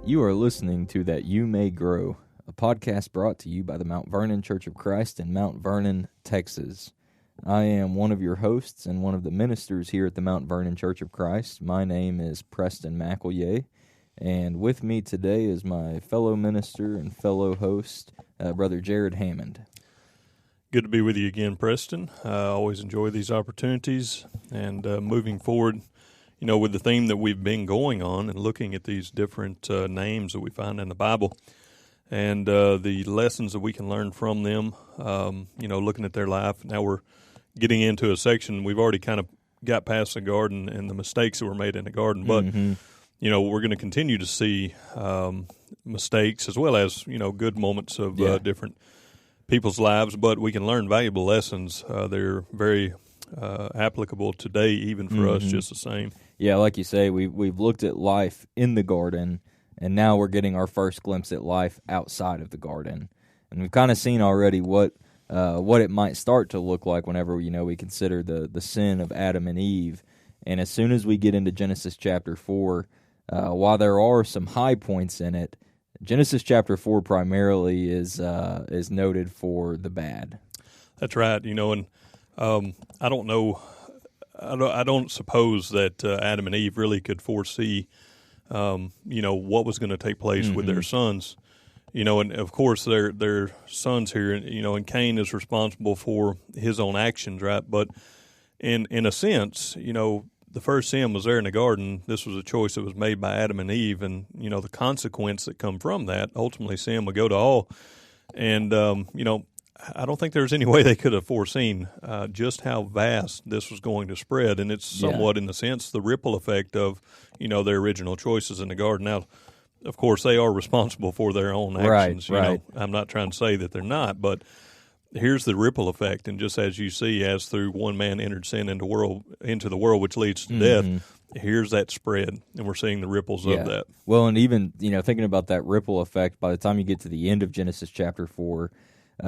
You are listening to That You May Grow, a podcast brought to you by the Mount Vernon Church of Christ in Mount Vernon, Texas. I am one of your hosts and one of the ministers here at the Mount Vernon Church of Christ. My name is Preston McEllier, and with me today is my fellow minister and fellow host, Brother Jared Hammond. Good to be with you again, Preston. I always enjoy these opportunities, and moving forward, you know, with the theme that we've been going on and looking at these different names that we find in the Bible and the lessons that we can learn from them, you know, looking at their life. Now we're getting into a section, we've already kind of got past the garden and the mistakes that were made in the garden, but, you know, we're going to continue to see mistakes as well as, you know, good moments of different people's lives, but we can learn valuable lessons. They're very applicable today, even for us, just the same. Yeah, like you say, we've looked at life in the garden, and now we're getting our first glimpse at life outside of the garden. And we've kind of seen already what it might start to look like whenever, you know, we consider the sin of Adam and Eve. And as soon as we get into Genesis chapter 4, while there are some high points in it, Genesis chapter 4 primarily is noted for the bad. That's right, you know, and I don't know. I don't suppose that Adam and Eve really could foresee, you know, what was going to take place with their sons. You know, and of course their sons here, you know, and Cain is responsible for his own actions, right? But in a sense, you know, the first sin was there in the garden. This was a choice that was made by Adam and Eve, and, you know, the consequence that come from that, ultimately sin would go to all. And, you know, I don't think there's any way they could have foreseen just how vast this was going to spread, and it's somewhat, in the sense, the ripple effect of, you know, their original choices in the garden. Now, of course, they are responsible for their own actions. Right. You know, I'm not trying to say that they're not, but here's the ripple effect, and just as you see, as through one man entered sin into the world, which leads to death, here's that spread, and we're seeing the ripples of that. Well, and even, you know, thinking about that ripple effect, by the time you get to the end of Genesis chapter 4,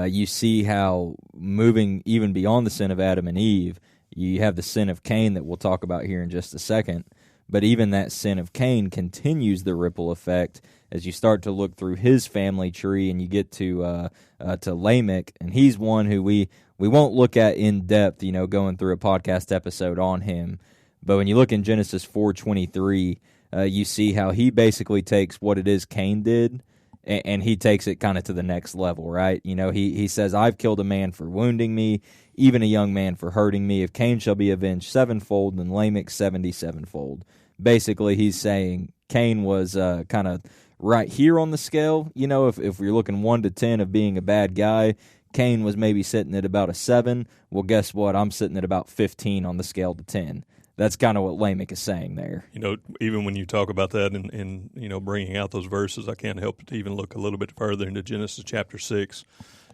you see how, moving even beyond the sin of Adam and Eve, you have the sin of Cain that we'll talk about here in just a second. But even that sin of Cain continues the ripple effect as you start to look through his family tree, and you get to Lamech, and he's one who we won't look at in depth, you know, going through a podcast episode on him. But when you look in Genesis 4:23, you see how he basically takes what it is Cain did, and he takes it kind of to the next level, right? You know, he says, I've killed a man for wounding me, even a young man for hurting me. If Cain shall be avenged sevenfold, then Lamech 77-fold. Basically, he's saying Cain was kind of right here on the scale. You know, if we're looking 1 to 10 of being a bad guy, Cain was maybe sitting at about a 7. Well, guess what? I'm sitting at about 15 on the scale to 10. That's kind of what Lamech is saying there. You know, even when you talk about that and you know, bringing out those verses, I can't help but to even look a little bit further into Genesis chapter 6,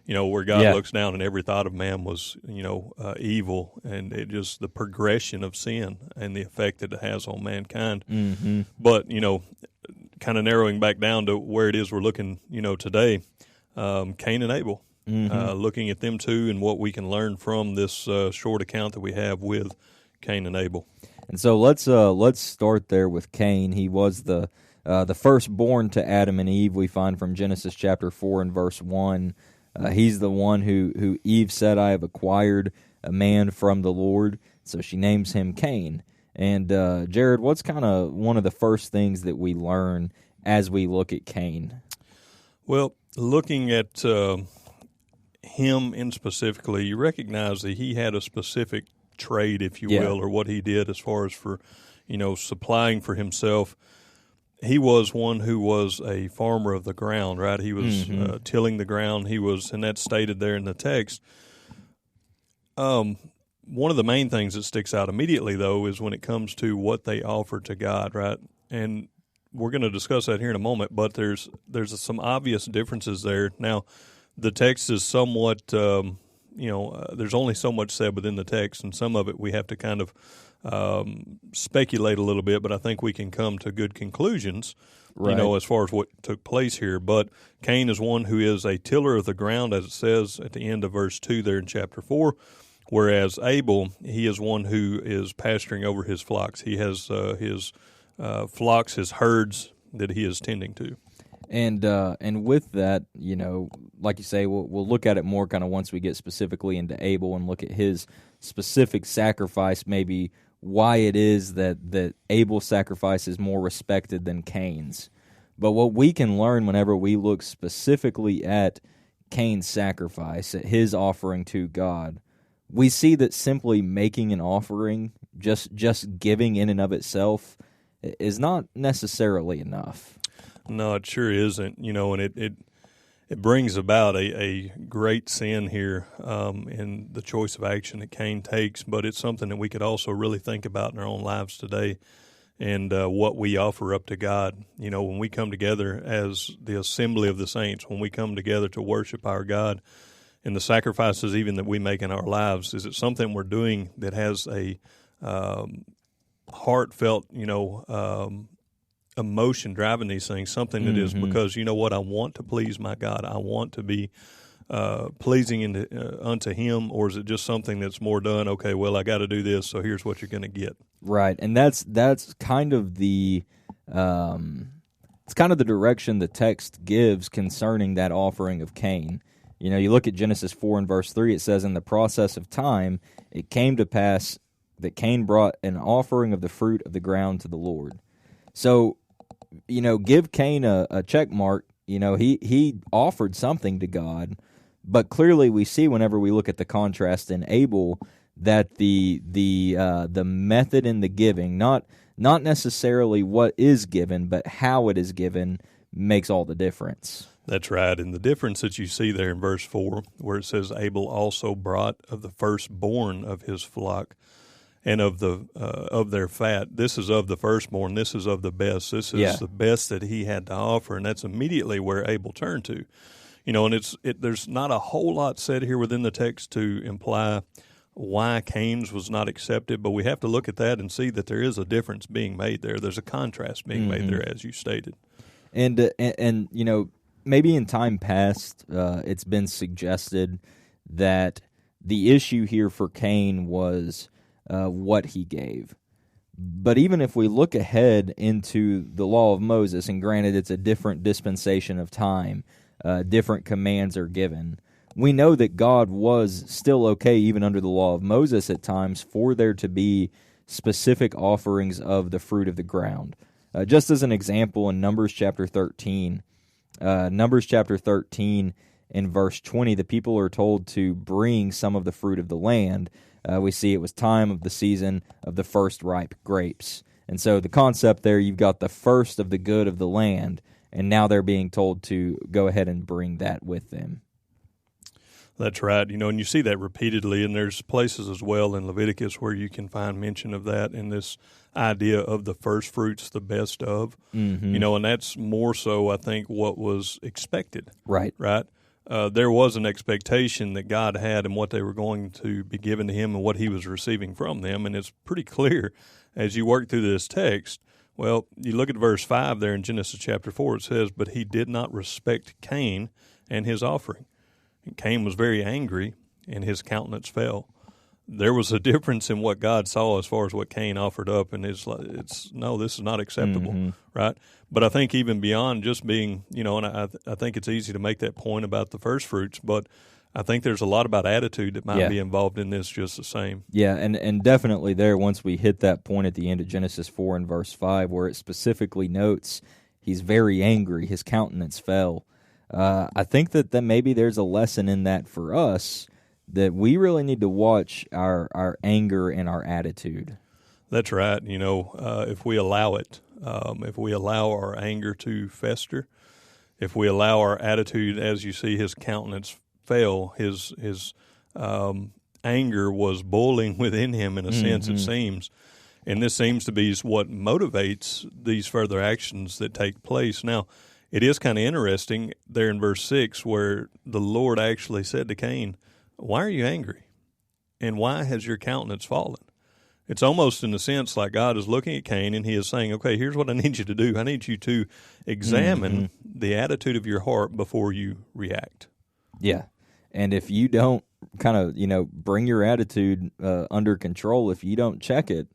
you know, where God looks down and every thought of man was, you know, evil, and it just the progression of sin and the effect that it has on mankind. But, you know, kind of narrowing back down to where it is we're looking, you know, today, Cain and Abel, looking at them two and what we can learn from this short account that we have with Cain and Abel. And so let's start there with Cain. He was the firstborn to Adam and Eve. We find from Genesis chapter 4 and verse 1. He's the one who Eve said, I have acquired a man from the Lord. So she names him Cain. And Jared, what's kind of one of the first things that we learn as we look at Cain? Well, looking at him in specifically, you recognize that he had a specific trade, if you will, or what he did as far as for, you know, supplying for himself. He was one who was a farmer of the ground, right? He was tilling the ground. He was, and that's stated there in the text. One of the main things that sticks out immediately, though, is when it comes to what they offer to God, right? And we're going to discuss that here in a moment, but there's some obvious differences there. Now, the text is somewhat, there's only so much said within the text, and some of it we have to kind of speculate a little bit, but I think we can come to good conclusions, right, as far as what took place here. But Cain is one who is a tiller of the ground, as it says at the end of verse 2 there in chapter 4, Whereas Abel, he is one who is pasturing over his flocks. He has his flocks, his herds that he is tending to. And with that, like you say, we'll look at it more kind of once we get specifically into Abel and look at his specific sacrifice, maybe why it is that Abel's sacrifice is more respected than Cain's. But what we can learn whenever we look specifically at Cain's sacrifice, at his offering to God, we see that simply making an offering, just giving in and of itself, is not necessarily enough. No, it sure isn't. And it brings about a great sin here in the choice of action that Cain takes, but it's something that we could also really think about in our own lives today and what we offer up to God. When we come together as the assembly of the saints, when we come together to worship our God, and the sacrifices even that we make in our lives, is it something we're doing that has a heartfelt, emotion driving these things, something that is because, I want to please my God. I want to be pleasing unto Him, or is it just something that's more done, okay, well, I got to do this, so here's what you're going to get. Right, and that's kind of the it's kind of the direction the text gives concerning that offering of Cain. You look at Genesis 4 and verse 3, it says, "In the process of time, it came to pass that Cain brought an offering of the fruit of the ground to the Lord." So, give Cain a check mark. He offered something to God, but clearly we see whenever we look at the contrast in Abel that the method in the giving, not necessarily what is given, but how it is given, makes all the difference. That's right, and the difference that you see there in verse 4, where it says, "Abel also brought of the firstborn of his flock, and of their fat." This is of the firstborn. This is of the best. This is the best that he had to offer, and that's immediately where Abel turned to. And there's not a whole lot said here within the text to imply why Cain's was not accepted, but we have to look at that and see that there is a difference being made there. There's a contrast being made there, as you stated. And maybe in time past, it's been suggested that the issue here for Cain was what he gave. But even if we look ahead into the law of Moses, and granted it's a different dispensation of time, different commands are given, we know that God was still okay, even under the law of Moses at times, for there to be specific offerings of the fruit of the ground. Just as an example, in Numbers chapter 13, in verse 20, the people are told to bring some of the fruit of the land. We see it was time of the season of the first ripe grapes. And so the concept there, you've got the first of the good of the land, and now they're being told to go ahead and bring that with them. That's right. And you see that repeatedly, and there's places as well in Leviticus where you can find mention of that in this idea of the first fruits, the best of. And that's more so, I think, what was expected. Right. There was an expectation that God had and what they were going to be given to him and what he was receiving from them, and it's pretty clear as you work through this text. Well, you look at verse 5 there in Genesis chapter 4, it says, "But he did not respect Cain and his offering. And Cain was very angry, and his countenance fell." There was a difference in what God saw as far as what Cain offered up, and no, this is not acceptable, right? But I think even beyond just being, and I think it's easy to make that point about the first fruits, but I think there's a lot about attitude that might be involved in this just the same. Yeah, and definitely there, once we hit that point at the end of Genesis 4 and verse 5, where it specifically notes he's very angry, his countenance fell. I think that maybe there's a lesson in that for us, that we really need to watch our anger and our attitude. That's right. If we allow it, if we allow our anger to fester, if we allow our attitude, as you see his countenance fell, his anger was boiling within him in a sense, it seems. And this seems to be what motivates these further actions that take place. Now, it is kind of interesting there in verse 6 where the Lord actually said to Cain, "Why are you angry? And why has your countenance fallen?" It's almost in a sense like God is looking at Cain and he is saying, okay, here's what I need you to do. I need you to examine the attitude of your heart before you react. Yeah. And if you don't kind of, bring your attitude under control, if you don't check it,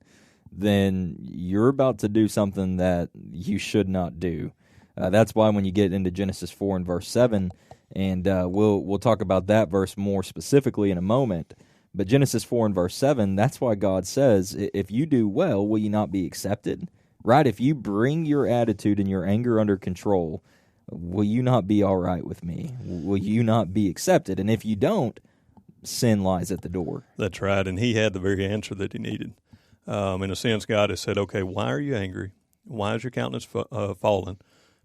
then you're about to do something that you should not do. That's why when you get into Genesis 4 and verse 7, and we'll talk about that verse more specifically in a moment, but Genesis 4 and verse 7, that's why God says, if you do well, will you not be accepted? Right? If you bring your attitude and your anger under control, will you not be all right with me? Will you not be accepted? And if you don't, sin lies at the door. That's right, and he had the very answer that he needed. In a sense, God has said, okay, why are you angry? Why is your countenance fallen?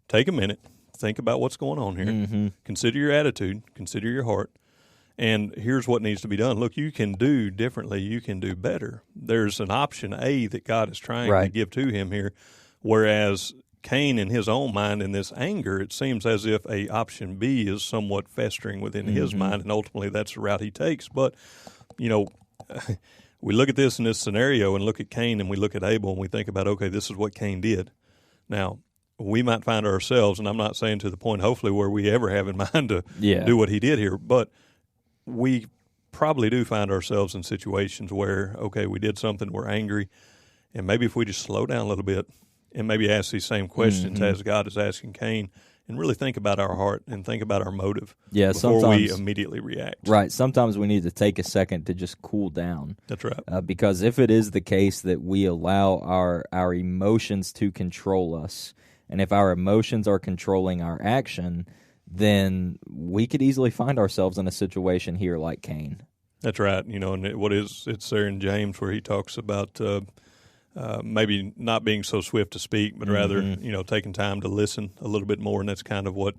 Take a minute. Think about what's going on here. Mm-hmm. Consider your attitude. Consider your heart. And here's what needs to be done. Look, you can do differently. You can do better. There's an option A that God is trying to give to him here, whereas Cain, in his own mind, in this anger, it seems as if a option B is somewhat festering within his mind, and ultimately that's the route he takes. But, we look at this in this scenario and look at Cain and we look at Abel and we think about, okay, this is what Cain did. Now, we might find ourselves, and I'm not saying to the point, hopefully, where we ever have in mind to do what he did here, but we probably do find ourselves in situations where, okay, we did something, we're angry, and maybe if we just slow down a little bit and maybe ask these same questions as God is asking Cain, and really think about our heart and think about our motive before we immediately react. Right. Sometimes we need to take a second to just cool down. That's right. Because if it is the case that we allow our emotions to control us, and if our emotions are controlling our action, then we could easily find ourselves in a situation here like Cain. That's right. And it's there in James where he talks about maybe not being so swift to speak, but rather, taking time to listen a little bit more. And that's kind of what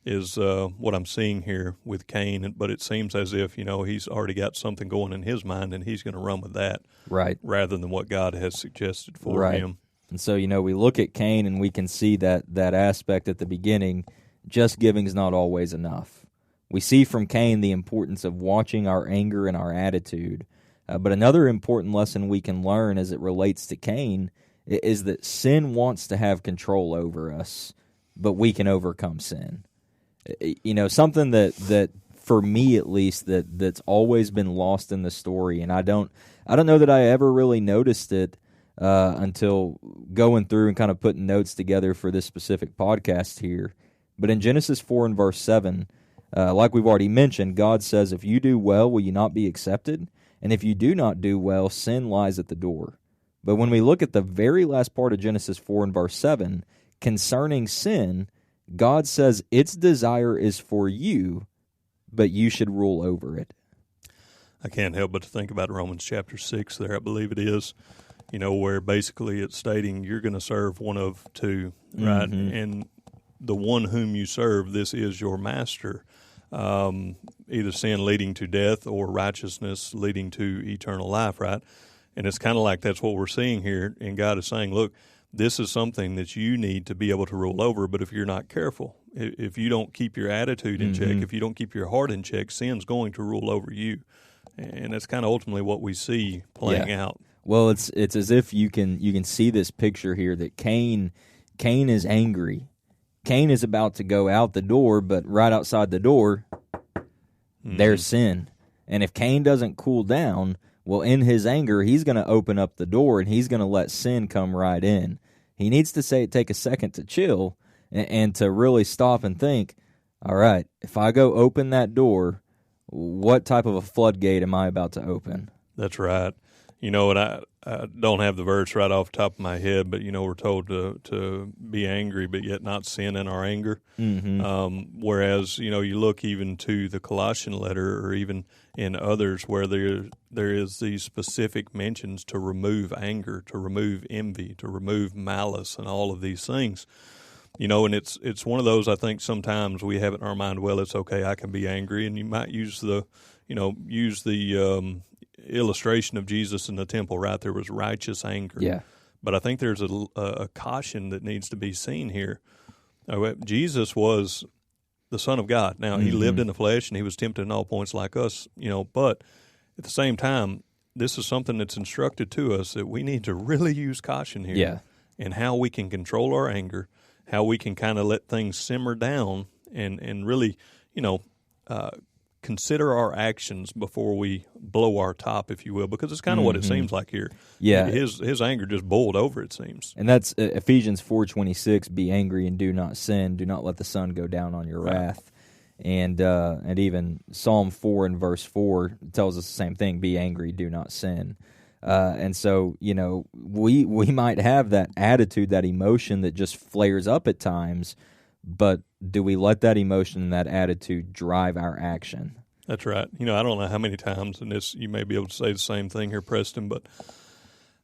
is what I'm seeing here with Cain. But it seems as if, he's already got something going in his mind and he's going to run with that. Right. Rather than what God has suggested for him. And so, we look at Cain and we can see that aspect at the beginning. Just giving is not always enough. We see from Cain the importance of watching our anger and our attitude. But another important lesson we can learn as it relates to Cain is that sin wants to have control over us, but we can overcome sin. Something that for me at least that's always been lost in the story, and I don't know that I ever really noticed it until going through and kind of putting notes together for this specific podcast here. But in Genesis 4 and verse 7, like we've already mentioned, God says, if you do well, will you not be accepted? And if you do not do well, sin lies at the door. But when we look at the very last part of Genesis 4 and verse 7, concerning sin, God says its desire is for you, but you should rule over it. I can't help but to think about Romans chapter 6 there, I believe it is, where basically it's stating you're going to serve one of two, right? Mm-hmm. And the one whom you serve, this is your master. Either sin leading to death or righteousness leading to eternal life, right? And it's kind of like that's what we're seeing here. And God is saying, look, this is something that you need to be able to rule over, but if you're not careful, if you don't keep your attitude in check, if you don't keep your heart in check, sin's going to rule over you. And that's kind of ultimately what we see playing out. Well, it's as if you can see this picture here that Cain is angry. Cain is about to go out the door, but right outside the door, there's sin. And if Cain doesn't cool down, well, in his anger, he's going to open up the door and he's going to let sin come right in. He needs to take a second to chill and to really stop and think, all right, if I go open that door, what type of a floodgate am I about to open? That's right. And I don't have the verse right off the top of my head, but, we're told to be angry, but yet not sin in our anger. Mm-hmm. Whereas, you look even to the Colossian letter or even in others where there is these specific mentions to remove anger, to remove envy, to remove malice and all of these things. And it's one of those, I think sometimes we have it in our mind, well, it's okay, I can be angry, and you might use the illustration of Jesus in the temple, right? There was righteous anger. Yeah. But I think there's a caution that needs to be seen here. Jesus was the Son of God. Now, he lived in the flesh, and he was tempted in all points like us, but at the same time, this is something that's instructed to us that we need to really use caution here in how we can control our anger, how we can kind of let things simmer down and really, consider our actions before we blow our top, if you will, because it's kind of what it seems like here. Yeah. His anger just boiled over, it seems. And that's Ephesians 4:26, be angry and do not sin. Do not let the sun go down on your wrath. And even Psalm 4 and verse 4 tells us the same thing, be angry, do not sin. And so, we might have that attitude, that emotion that just flares up at times, but do we let that emotion and that attitude drive our action? That's right. I don't know how many times, and this you may be able to say the same thing here, Preston, but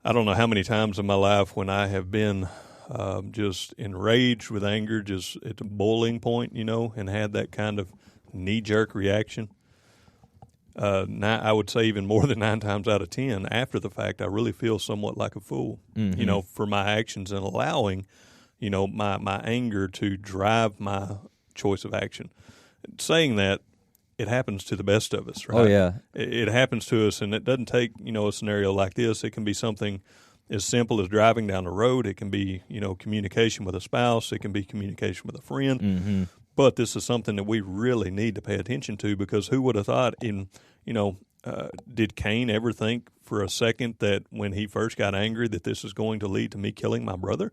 I don't know how many times in my life when I have been just enraged with anger, just at the boiling point, and had that kind of knee-jerk reaction. Now, I would say even more than 9 times out of 10, after the fact, I really feel somewhat like a fool, for my actions and allowing, my anger to drive my choice of action. Saying that, it happens to the best of us, right? Oh, yeah. It happens to us, and it doesn't take, a scenario like this. It can be something as simple as driving down the road. It can be, communication with a spouse. It can be communication with a friend. Mm-hmm. But this is something that we really need to pay attention to, because who would have thought did Cain ever think for a second that when he first got angry that this is going to lead to me killing my brother?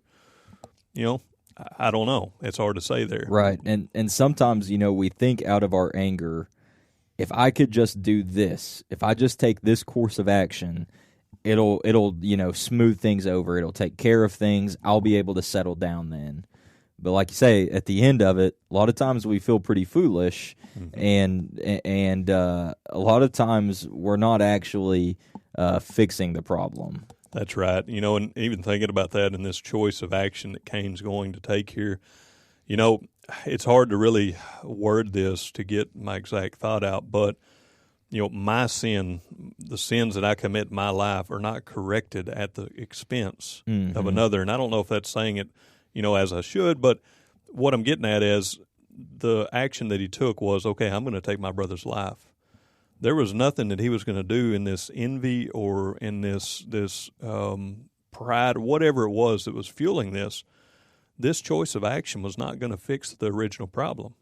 I don't know. It's hard to say there. Right. And sometimes, we think out of our anger, if I could just do this, if I just take this course of action, it'll smooth things over. It'll take care of things. I'll be able to settle down then. But like you say, at the end of it, a lot of times we feel pretty foolish, and a lot of times we're not actually fixing the problem. That's right. And even thinking about that in this choice of action that Cain's going to take here, it's hard to really word this to get my exact thought out, but, my sin, the sins that I commit in my life are not corrected at the expense of another. And I don't know if that's saying it, as I should, but what I'm getting at is the action that he took was, okay, I'm going to take my brother's life. There was nothing that he was going to do in this envy or in this pride, whatever it was that was fueling this. This choice of action was not going to fix the original problem.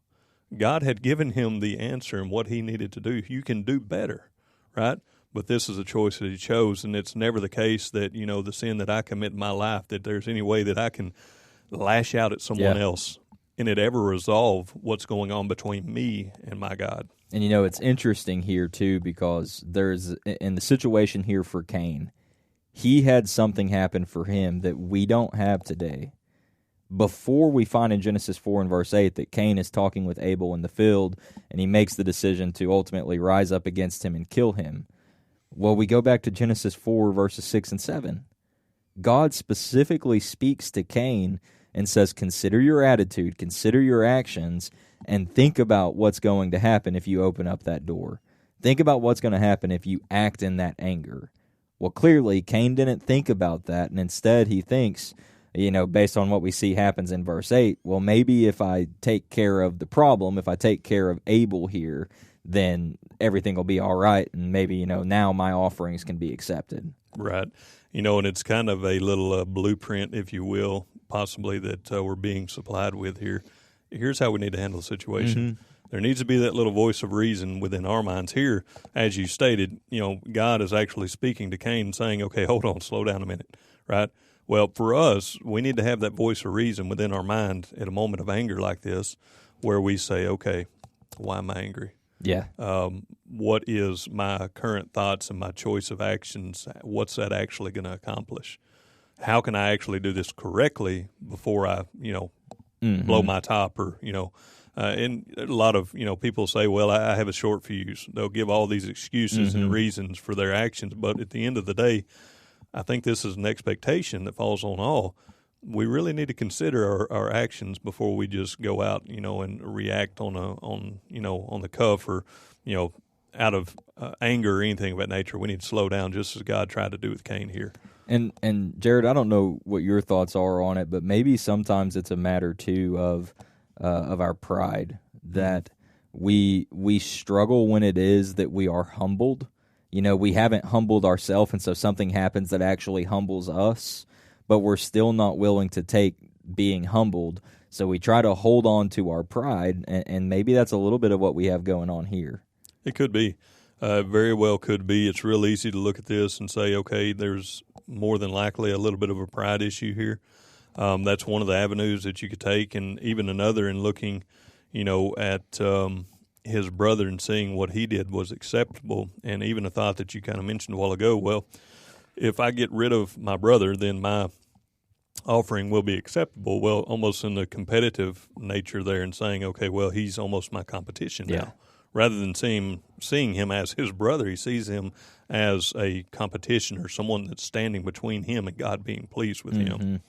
God had given him the answer and what he needed to do. You can do better, right? But this is a choice that he chose, and it's never the case that, the sin that I commit in my life, that there's any way that I can lash out at someone else and it ever resolve what's going on between me and my God. And it's interesting here too, because there's, in the situation here for Cain, he had something happen for him that we don't have today. Before we find in Genesis 4 and verse 8 that Cain is talking with Abel in the field, and he makes the decision to ultimately rise up against him and kill him. Well, we go back to Genesis 4 verses 6 and 7. God specifically speaks to Cain and says, consider your attitude, consider your actions, and think about what's going to happen if you open up that door. Think about what's going to happen if you act in that anger. Well, clearly, Cain didn't think about that, and instead he thinks, based on what we see happens in verse 8, well, maybe if I take care of the problem, if I take care of Abel here, then everything will be all right, and maybe, now my offerings can be accepted. Right. And it's kind of a little blueprint, if you will, possibly that we're being supplied with here. Here's how we need to handle the situation. There needs to be that little voice of reason within our minds here. As you stated, God is actually speaking to Cain and saying, okay, hold on, slow down a minute, right? Well, for us, we need to have that voice of reason within our mind at a moment of anger like this, where we say, okay, why am I angry? Yeah. What is my current thoughts and my choice of actions? What's that actually going to accomplish? How can I actually do this correctly before I, blow my top or, and a lot of, people say, well, I have a short fuse. They'll give all these excuses and reasons for their actions. But at the end of the day, I think this is an expectation that falls on all. We really need to consider our actions before we just go out, and react on the cuff or, out of anger or anything of that nature. We need to slow down, just as God tried to do with Cain here. And Jared, I don't know what your thoughts are on it, but maybe sometimes it's a matter too of our pride, that we struggle when it is that we are humbled. We haven't humbled ourselves, and so something happens that actually humbles us, but we're still not willing to take being humbled. So we try to hold on to our pride, and maybe that's a little bit of what we have going on here. It could be. Very well could be. It's real easy to look at this and say, okay, there's more than likely a little bit of a pride issue here. That's one of the avenues that you could take, and even another in looking, at his brother and seeing what he did was acceptable, and even a thought that you kind of mentioned a while ago, well, if I get rid of my brother, then my offering will be acceptable. Well, almost in the competitive nature there and saying, okay, well, he's almost my competition now. Rather than seeing him as his brother, he sees him as a competition or someone that's standing between him and God being pleased with him.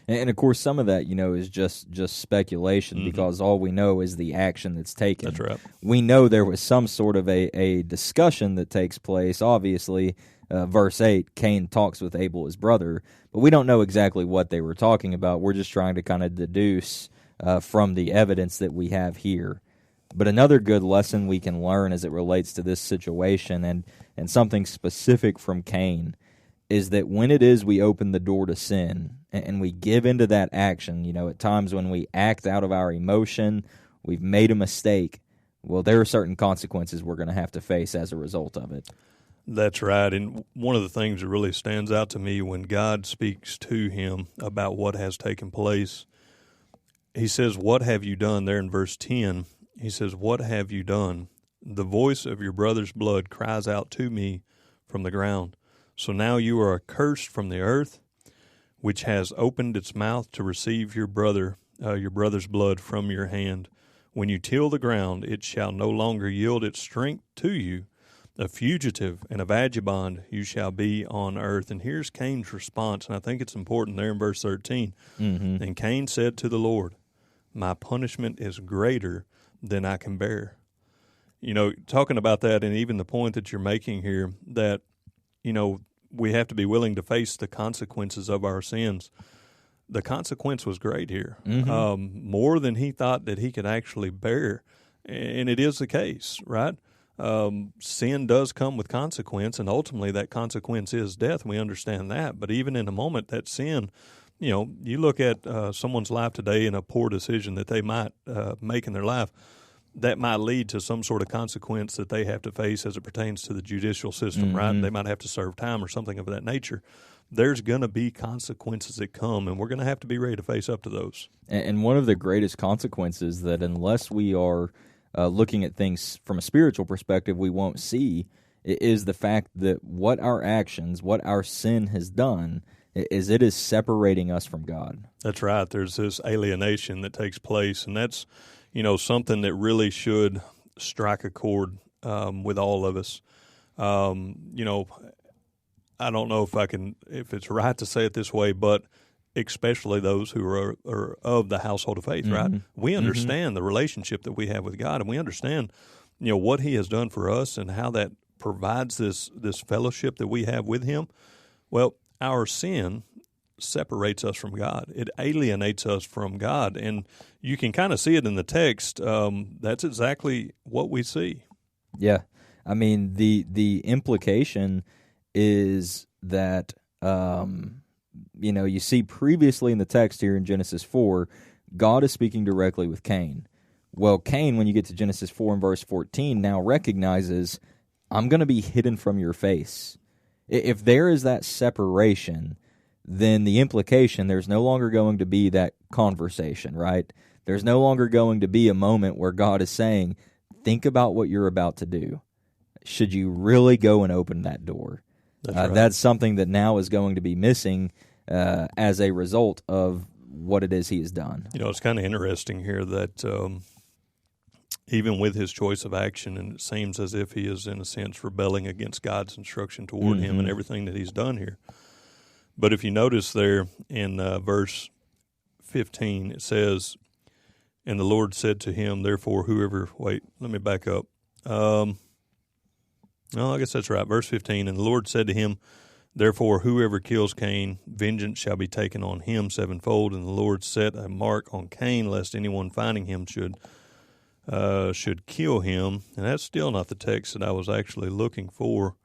And of course, some of that, is just speculation because all we know is the action that's taken. That's right. We know there was some sort of a discussion that takes place. Obviously, verse 8, Cain talks with Abel, his brother, but we don't know exactly what they were talking about. We're just trying to kind of deduce from the evidence that we have here. But another good lesson we can learn as it relates to this situation and something specific from Cain is that when it is we open the door to sin and we give into that action, at times when we act out of our emotion, we've made a mistake, well, there are certain consequences we're going to have to face as a result of it. That's right. And one of the things that really stands out to me when God speaks to him about what has taken place, he says, "What have you done?" There in verse 10. He says, "What have you done? The voice of your brother's blood cries out to me from the ground. So now you are accursed from the earth, which has opened its mouth to receive your brother's blood from your hand. When you till the ground, it shall no longer yield its strength to you. A fugitive and a vagabond you shall be on earth." And here's Cain's response, and I think it's important there in verse 13. And Cain said to the Lord, "My punishment is greater than I can bear." Talking about that, and even the point that you're making here, that, we have to be willing to face the consequences of our sins. The consequence was great here, more than he thought that he could actually bear. And it is the case, right? Sin does come with consequence, and ultimately that consequence is death. We understand that. But even in a moment, that sin, you look at someone's life today and a poor decision that they might make in their life, that might lead to some sort of consequence that they have to face as it pertains to the judicial system, right? They might have to serve time or something of that nature. There's going to be consequences that come, and we're going to have to be ready to face up to those. And one of the greatest consequences that unless we are looking at things from a spiritual perspective we won't see is the fact that what our actions, what our sin has done, is it is separating us from God. That's right. There's this alienation that takes place, and that's something that really should strike a chord with all of us. I don't know if it's right to say it this way, but especially those who are of the household of faith, right? We understand the relationship that we have with God, and we understand, what He has done for us and how that provides this fellowship that we have with Him. Well, our sin separates us from God. It alienates us from God, and you can kind of see it in the text. That's exactly what we see. Yeah, I mean the implication is that you see previously in the text here in Genesis 4, God is speaking directly with Cain. Well, Cain, when you get to Genesis 4 and verse 14, now recognizes, I'm going to be hidden from your face. If there is that separation, then the implication, there's no longer going to be that conversation, right? There's no longer going to be a moment where God is saying, think about what you're about to do. Should you really go and open that door? That's right. That's something that now is going to be missing as a result of what it is he has done. It's kind of interesting here that even with his choice of action, and it seems as if he is, in a sense, rebelling against God's instruction toward him and everything that he's done here. But if you notice there in verse 15, it says, "And the Lord said to him, therefore, whoever..." Wait, let me back up. No, I guess that's right. Verse 15, "And the Lord said to him, therefore, whoever kills Cain, vengeance shall be taken on him sevenfold. And the Lord set a mark on Cain, lest anyone finding him should kill him." And that's still not the text that I was actually looking for.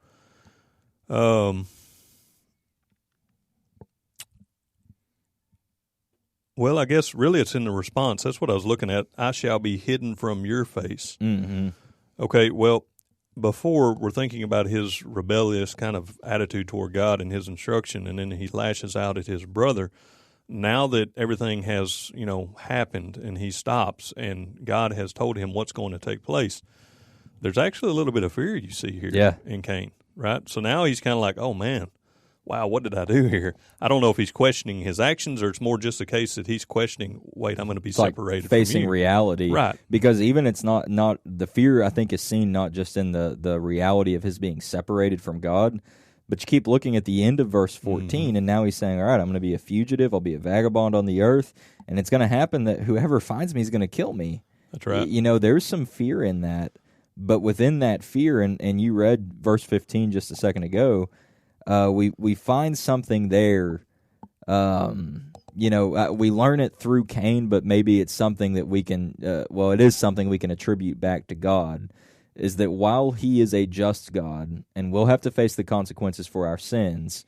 Well, I guess really it's in the response. That's what I was looking at. "I shall be hidden from your face." Mm-hmm. Okay, well, before we're thinking about his rebellious kind of attitude toward God and his instruction, and then he lashes out at his brother. Now that everything has, happened and he stops and God has told him what's going to take place, there's actually a little bit of fear you see here in Cain, right? So now he's kind of like, oh, man, wow, what did I do here? I don't know if he's questioning his actions or it's more just a case that he's questioning, wait, I'm going to be separated from you. Facing reality. Right. Because even it's not the fear, I think, is seen not just in the reality of his being separated from God, but you keep looking at the end of verse 14, and now he's saying, all right, I'm going to be a fugitive, I'll be a vagabond on the earth, and it's going to happen that whoever finds me is going to kill me. That's right. There's some fear in that, but within that fear, and you read verse 15 just a second ago, we find something there. We learn it through Cain, but maybe it's something that we can. It is something we can attribute back to God. Is that while He is a just God, and we'll have to face the consequences for our sins,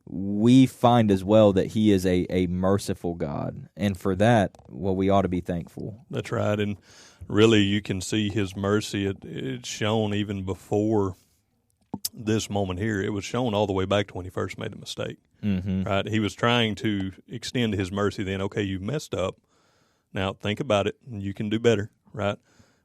we find as well that He is a merciful God, and for that, we ought to be thankful. That's right, and really, you can see His mercy. It's shown even before this moment here. It was shown all the way back to when he first made the mistake. Right? He was trying to extend his mercy then. Okay, you messed up. Now think about it. You can do better, right?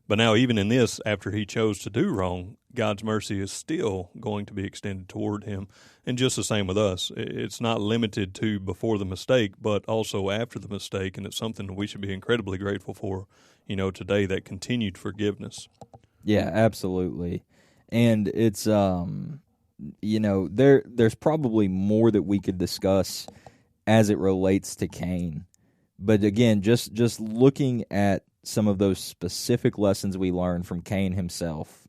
But now even in this, after he chose to do wrong, God's mercy is still going to be extended toward him. And just the same with us. It's not limited to before the mistake, but also after the mistake. And it's something that we should be incredibly grateful for, today, that continued forgiveness. Yeah, absolutely. And it's, there's probably more that we could discuss as it relates to Cain. But again, just looking at some of those specific lessons we learned from Cain himself,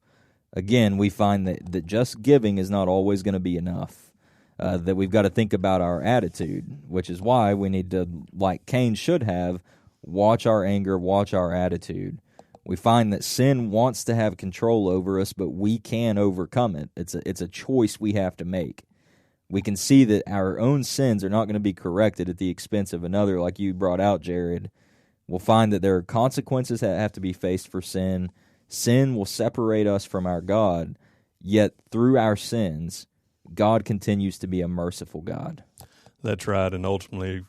again, we find that just giving is not always going to be enough, that we've got to think about our attitude, which is why we need to, like Cain should have, watch our anger, watch our attitude. We find that sin wants to have control over us, but we can overcome it. It's a choice we have to make. We can see that our own sins are not going to be corrected at the expense of another, like you brought out, Jared. We'll find that there are consequences that have to be faced for sin. Sin will separate us from our God, yet through our sins, God continues to be a merciful God. That's right, and ultimately,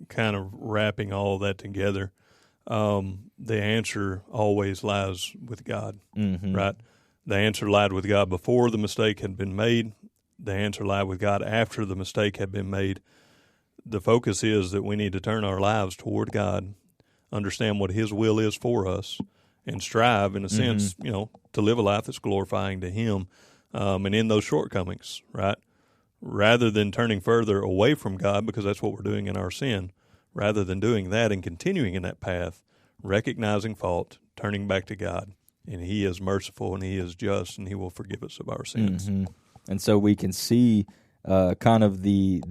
kind of wrapping all of that together, the answer always lies with God, right? The answer lied with God before the mistake had been made. The answer lied with God after the mistake had been made. The focus is that we need to turn our lives toward God, understand what His will is for us, and strive, in a sense, to live a life that's glorifying to Him, and in those shortcomings, right? Rather than turning further away from God, because that's what we're doing in our sin, rather than doing that and continuing in that path, recognizing fault, turning back to God, and He is merciful and He is just, and He will forgive us of our sins. And so we can see kind of the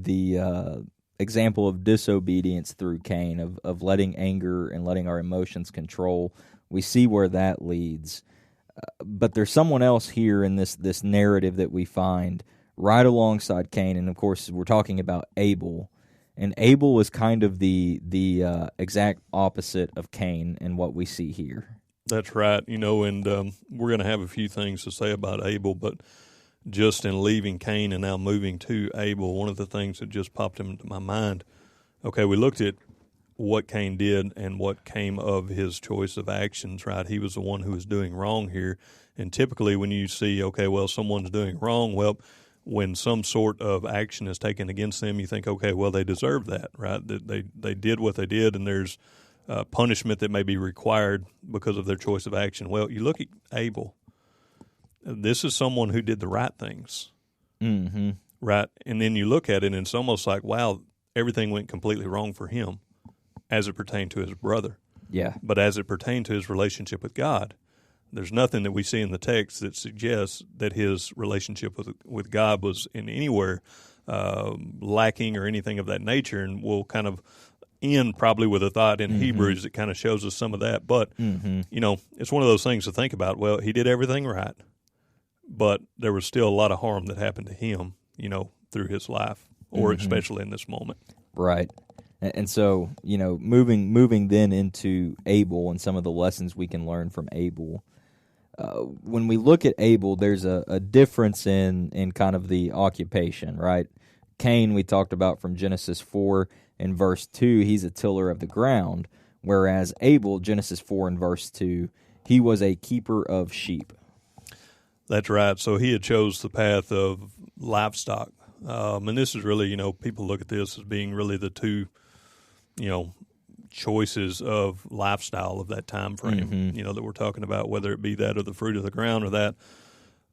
example of disobedience through Cain, of letting anger and letting our emotions control. We see where that leads. But there's someone else here in this narrative that we find right alongside Cain, and of course we're talking about Abel. And Abel is kind of the exact opposite of Cain in what we see here. That's right, and we're going to have a few things to say about Abel, but just in leaving Cain and now moving to Abel, one of the things that just popped into my mind, okay, we looked at what Cain did and what came of his choice of actions, right? He was the one who was doing wrong here. And typically when you see, okay, well, someone's doing wrong, well, when some sort of action is taken against them, you think, okay, well, they deserve that, right? They did what they did, and there's punishment that may be required because of their choice of action. Well, you look at Abel. This is someone who did the right things, right? And then you look at it, and it's almost like, wow, everything went completely wrong for him as it pertained to his brother. Yeah. But as it pertained to his relationship with God, there's nothing that we see in the text that suggests that his relationship with God was in anywhere lacking or anything of that nature. And we'll kind of end probably with a thought in Hebrews that kind of shows us some of that. But, it's one of those things to think about. Well, he did everything right, but there was still a lot of harm that happened to him, through his life, or especially in this moment. Right. And so, moving then into Abel and some of the lessons we can learn from Abel, when we look at Abel, there's a difference in kind of the occupation, right? Cain, we talked about from Genesis 4 and verse 2, he's a tiller of the ground, whereas Abel, Genesis 4 and verse 2, he was a keeper of sheep. That's right. So he had chose the path of livestock. And this is really, people look at this as being really the two, choices of lifestyle of that time frame, that we're talking about, whether it be that of the fruit of the ground or that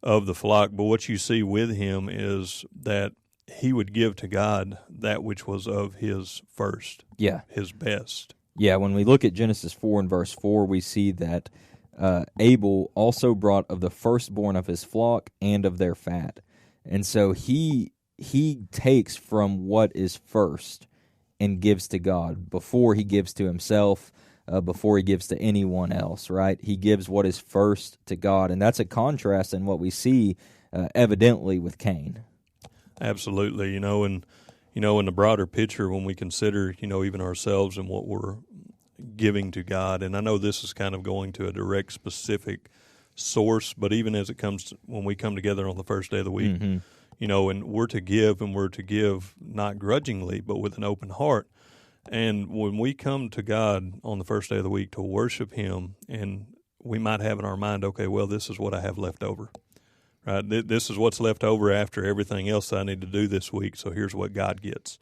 of the flock. But what you see with him is that he would give to God that which was of his first, his best. Yeah, when we look at Genesis 4 and verse 4, we see that Abel also brought of the firstborn of his flock and of their fat. And so he takes from what is first and gives to God before he gives to himself, before he gives to anyone else, right? He gives what is first to God, and that's a contrast in what we see evidently with Cain. Absolutely, in the broader picture, when we consider, even ourselves and what we're giving to God, and I know this is kind of going to a direct, specific source, but even as it comes when we come together on the first day of the week, and we're to give not grudgingly, but with an open heart. And when we come to God on the first day of the week to worship Him, and we might have in our mind, okay, well, this is what I have left over, right? This is what's left over after everything else I need to do this week, so here's what God gets.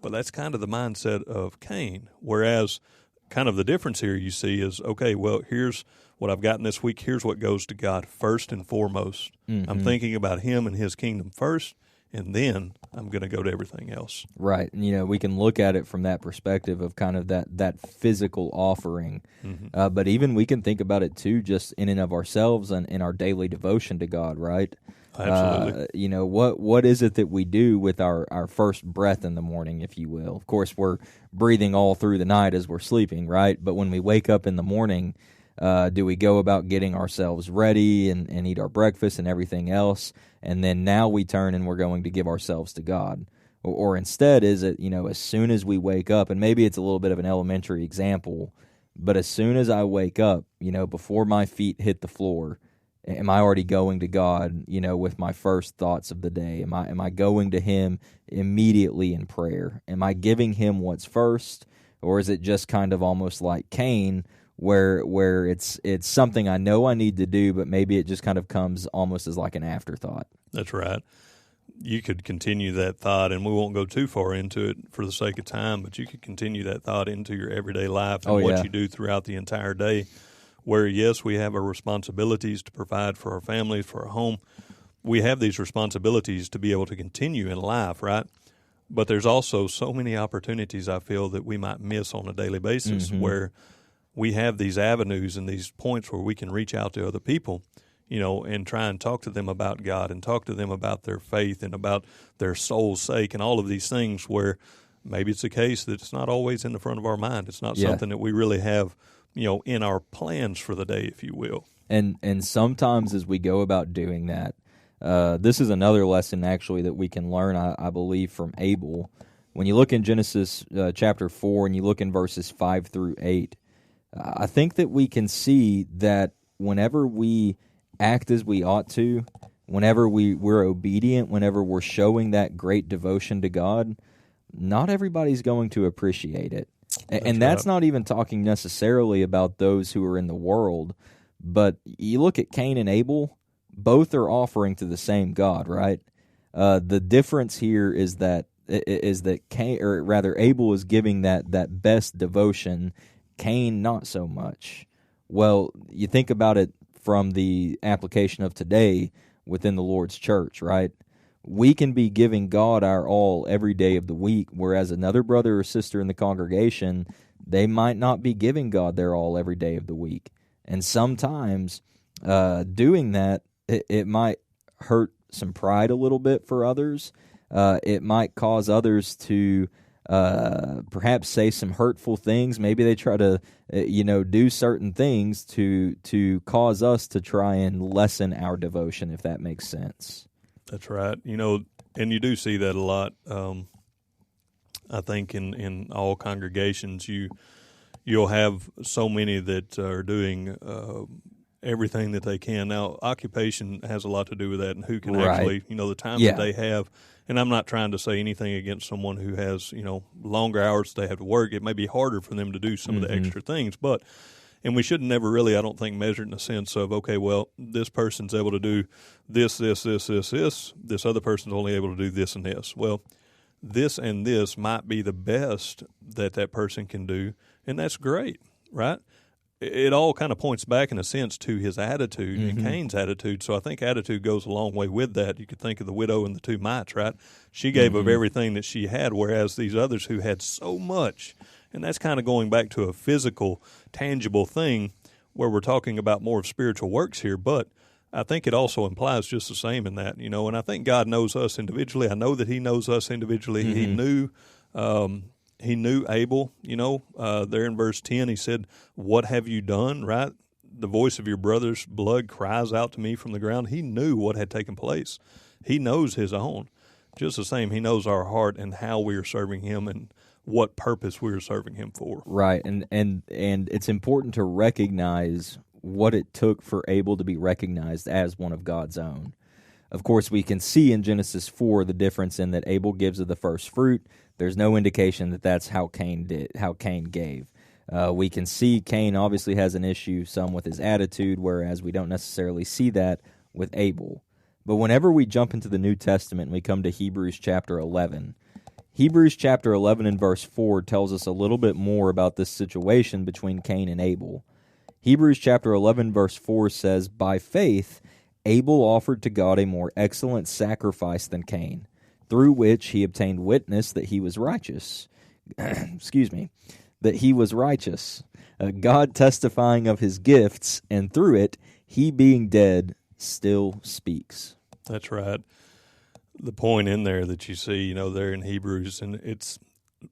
But that's kind of the mindset of Cain, whereas kind of the difference here you see is, okay, well, here's what I've gotten this week. Here's what goes to God first and foremost. I'm thinking about Him and His kingdom first, and then I'm going to go to everything else. Right. And, we can look at it from that perspective of kind of that physical offering. But even we can think about it, too, just in and of ourselves and in our daily devotion to God, right? Absolutely. What is it that we do with our first breath in the morning, if you will? Of course, we're breathing all through the night as we're sleeping, right? But when we wake up in the morning, do we go about getting ourselves ready and eat our breakfast and everything else, and then now we turn and we're going to give ourselves to God? Or instead, is it, as soon as we wake up, and maybe it's a little bit of an elementary example, but as soon as I wake up, before my feet hit the floor, am I already going to God, with my first thoughts of the day? Am I going to Him immediately in prayer? Am I giving Him what's first, or is it just kind of almost like Cain, where it's something I know I need to do, but maybe it just kind of comes almost as like an afterthought? That's right. You could continue that thought, and we won't go too far into it for the sake of time, but you could continue that thought into your everyday life and what you do throughout the entire day, where, yes, we have our responsibilities to provide for our families, for our home. We have these responsibilities to be able to continue in life, right? But there's also so many opportunities, I feel, that we might miss on a daily basis, where we have these avenues and these points where we can reach out to other people, and try and talk to them about God and talk to them about their faith and about their soul's sake and all of these things, where maybe it's a case that it's not always in the front of our mind. It's not something that we really have, in our plans for the day, if you will. And sometimes as we go about doing that, this is another lesson actually that we can learn, I believe, from Abel. When you look in Genesis chapter 4 and you look in verses 5 through 8, I think that we can see that whenever we act as we ought to, whenever we're obedient, whenever we're showing that great devotion to God, not everybody's going to appreciate it. And that's not even talking necessarily about those who are in the world, but you look at Cain and Abel, both are offering to the same God, right? The difference here is that Cain, or rather Abel, is giving that best devotion, Cain not so much. Well, you think about it from the application of today within the Lord's church, right? We can be giving God our all every day of the week, whereas another brother or sister in the congregation, they might not be giving God their all every day of the week. And sometimes doing that, it might hurt some pride a little bit for others. It might cause others to perhaps say some hurtful things. Maybe they try to, do certain things to cause us to try and lessen our devotion, if that makes sense. That's right. And you do see that a lot. I think in all congregations, you'll have so many that are doing everything that they can. Now, occupation has a lot to do with that, and who can Right. actually, the time that they have. And I'm not trying to say anything against someone who has, longer hours they have to work. It may be harder for them to do some of the extra things, and we should never really, I don't think, measure it in the sense of, okay, well, this person's able to do this. This other person's only able to do this and this. Well, this and this might be the best that person can do, and that's great, right? It all kind of points back, in a sense, to his attitude and Cain's attitude. So I think attitude goes a long way with that. You could think of the widow and the two mites, right? She gave of everything that she had, whereas these others who had so much, and that's kind of going back to a physical, tangible thing where we're talking about more of spiritual works here, but I think it also implies just the same in that, and I think God knows us individually. I know that he knows us individually. He knew Abel, there in verse 10, he said, "What have you done?" Right? The voice of your brother's blood cries out to me from the ground. He knew what had taken place. He knows his own. Just the same, he knows our heart and how we are serving him and what purpose we are serving him for. Right, and it's important to recognize what it took for Abel to be recognized as one of God's own. Of course, we can see in Genesis 4 the difference in that Abel gives of the first fruit. There's no indication that that's how Cain gave. We can see Cain obviously has an issue, some with his attitude, whereas we don't necessarily see that with Abel. But whenever we jump into the New Testament and we come to Hebrews chapter 11, Hebrews chapter 11 and verse 4 tells us a little bit more about this situation between Cain and Abel. Hebrews chapter 11 verse 4 says, "By faith Abel offered to God a more excellent sacrifice than Cain, through which he obtained witness that he was righteous." That he was righteous, God testifying of his gifts, and through it, he being dead still speaks. That's right. The point in there that you see, there in Hebrews, and it's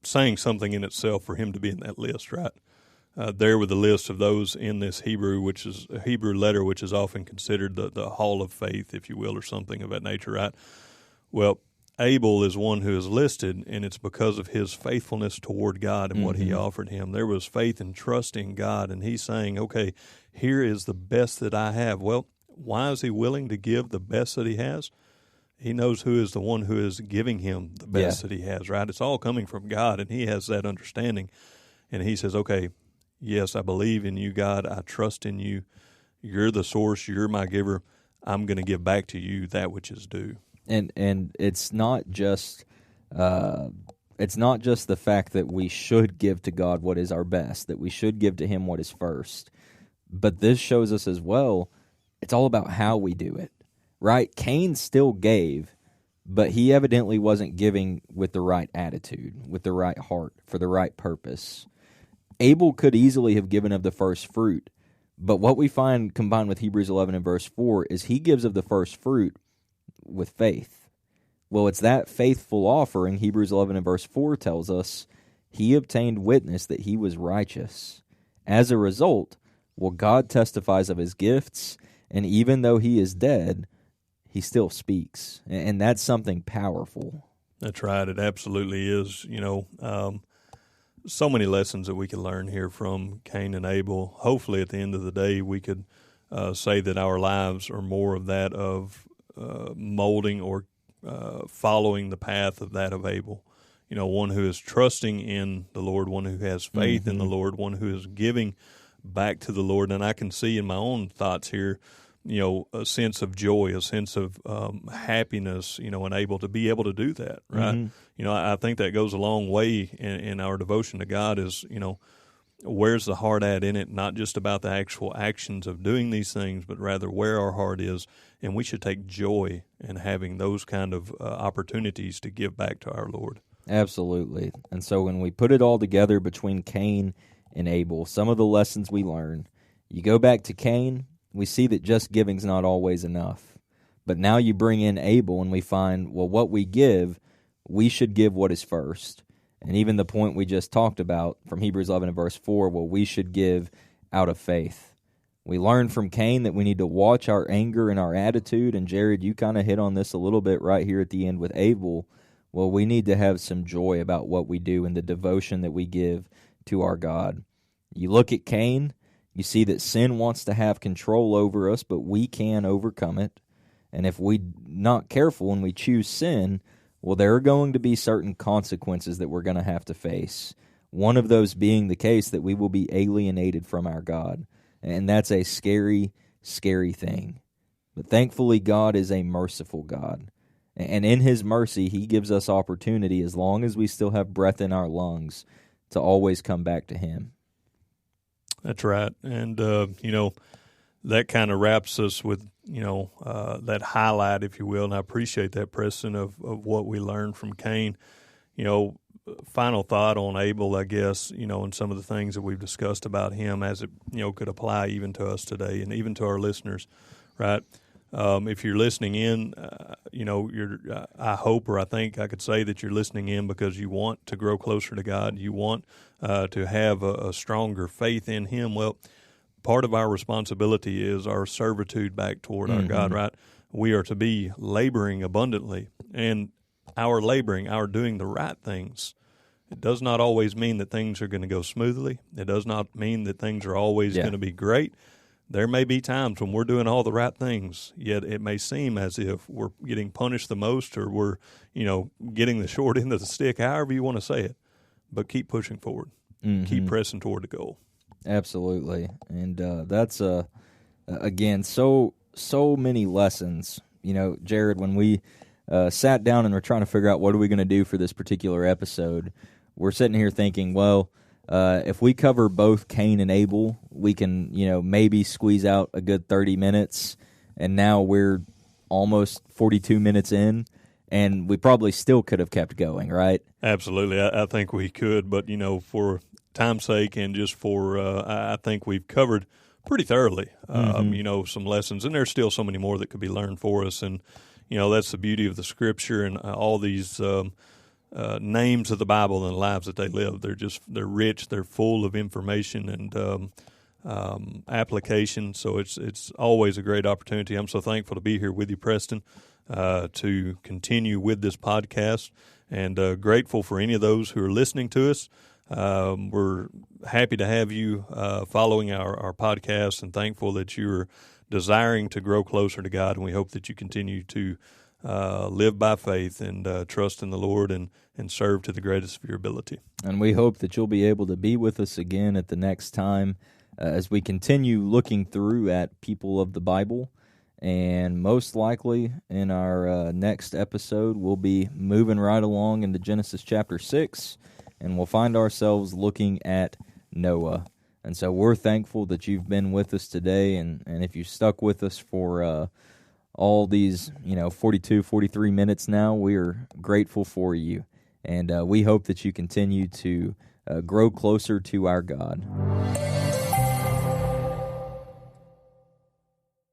saying something in itself for him to be in that list, right? There with the list of those in this Hebrew, which is a Hebrew letter, which is often considered the hall of faith, if you will, or something of that nature, right? Well, Abel is one who is listed, and it's because of his faithfulness toward God and what he offered him. There was faith and trust in God, and he's saying, okay, here is the best that I have. Well, why is he willing to give the best that he has? He knows who is the one who is giving him the best that he has, right? It's all coming from God, and he has that understanding. And he says, okay, yes, I believe in you, God. I trust in you. You're the source. You're my giver. I'm going to give back to you that which is due. And it's not just the fact that we should give to God what is our best, that we should give to him what is first. But this shows us as well, it's all about how we do it, right? Cain still gave, but he evidently wasn't giving with the right attitude, with the right heart, for the right purpose. Abel could easily have given of the first fruit, but what we find combined with Hebrews 11 and verse 4 is he gives of the first fruit with faith. Well, it's that faithful offering, Hebrews 11 and verse 4 tells us, he obtained witness that he was righteous. As a result, God testifies of his gifts, and even though he is dead, he still speaks. And that's something powerful. That's right. It absolutely is. So many lessons that we can learn here from Cain and Abel. Hopefully, at the end of the day, we could say that our lives are more of that of molding or following the path of that of Abel. One who is trusting in the Lord, one who has faith in the Lord, one who is giving back to the Lord. And I can see in my own thoughts here, a sense of joy, a sense of happiness, and able to be able to do that, right? I think that goes a long way in our devotion to God is, where's the heart at in it? Not just about the actual actions of doing these things, but rather where our heart is. And we should take joy in having those kind of opportunities to give back to our Lord. Absolutely. And so when we put it all together between Cain and Abel, some of the lessons we learn, you go back to Cain, we see that just giving's not always enough. But now you bring in Abel and we find, what we give, we should give what is first. And even the point we just talked about from Hebrews 11 and verse 4, we should give out of faith. We learn from Cain that we need to watch our anger and our attitude. And Jared, you kind of hit on this a little bit right here at the end with Abel. We need to have some joy about what we do and the devotion that we give to our God. You look at Cain, You see that sin wants to have control over us, but we can overcome it. And if we're not careful and we choose sin, well, there are going to be certain consequences that we're going to have to face. One of those being the case that we will be alienated from our God. And that's a scary, scary thing. But thankfully, God is a merciful God. And in His mercy, He gives us opportunity, as long as we still have breath in our lungs, to always come back to Him. That's right. And, that kind of wraps us with, that highlight, if you will. And I appreciate that, Preston, of what we learned from Cain. Final thought on Abel, I guess, and some of the things that we've discussed about him as it, could apply even to us today and even to our listeners, right? If you're listening in, I hope, or I think I could say that you're listening in because you want to grow closer to God. You want to have a stronger faith in Him. Well, part of our responsibility is our servitude back toward our God, right? We are to be laboring abundantly, and our laboring, our doing the right things, it does not always mean that things are going to go smoothly. It does not mean that things are always going to be great. There may be times when we're doing all the right things, yet it may seem as if we're getting punished the most, or we're, getting the short end of the stick, however you want to say it. But keep pushing forward. Keep pressing toward the goal. Absolutely. And that's, again, so many lessons. Jared, when we sat down and we're trying to figure out what are we going to do for this particular episode, we're sitting here thinking, well, if we cover both Cain and Abel, we can, maybe squeeze out a good 30 minutes, and now we're almost 42 minutes in, and we probably still could have kept going, right? Absolutely. I think we could, but, for time's sake and just for, I think we've covered pretty thoroughly, some lessons, and there's still so many more that could be learned for us, and, that's the beauty of the Scripture and all these names of the Bible and the lives that they live. They're rich, they're full of information and application. So it's always a great opportunity. I'm so thankful to be here with you, Preston, to continue with this podcast, and grateful for any of those who are listening to us. We're happy to have you following our podcast, and thankful that you're desiring to grow closer to God, and we hope that you continue to live by faith and trust in the Lord and serve to the greatest of your ability. And we hope that you'll be able to be with us again at the next time as we continue looking through at people of the Bible. And most likely in our next episode, we'll be moving right along into Genesis chapter 6, and we'll find ourselves looking at Noah. And so we're thankful that you've been with us today, and if you stuck with us for all these, 42, 43 minutes now, we are grateful for you. And we hope that you continue to grow closer to our God.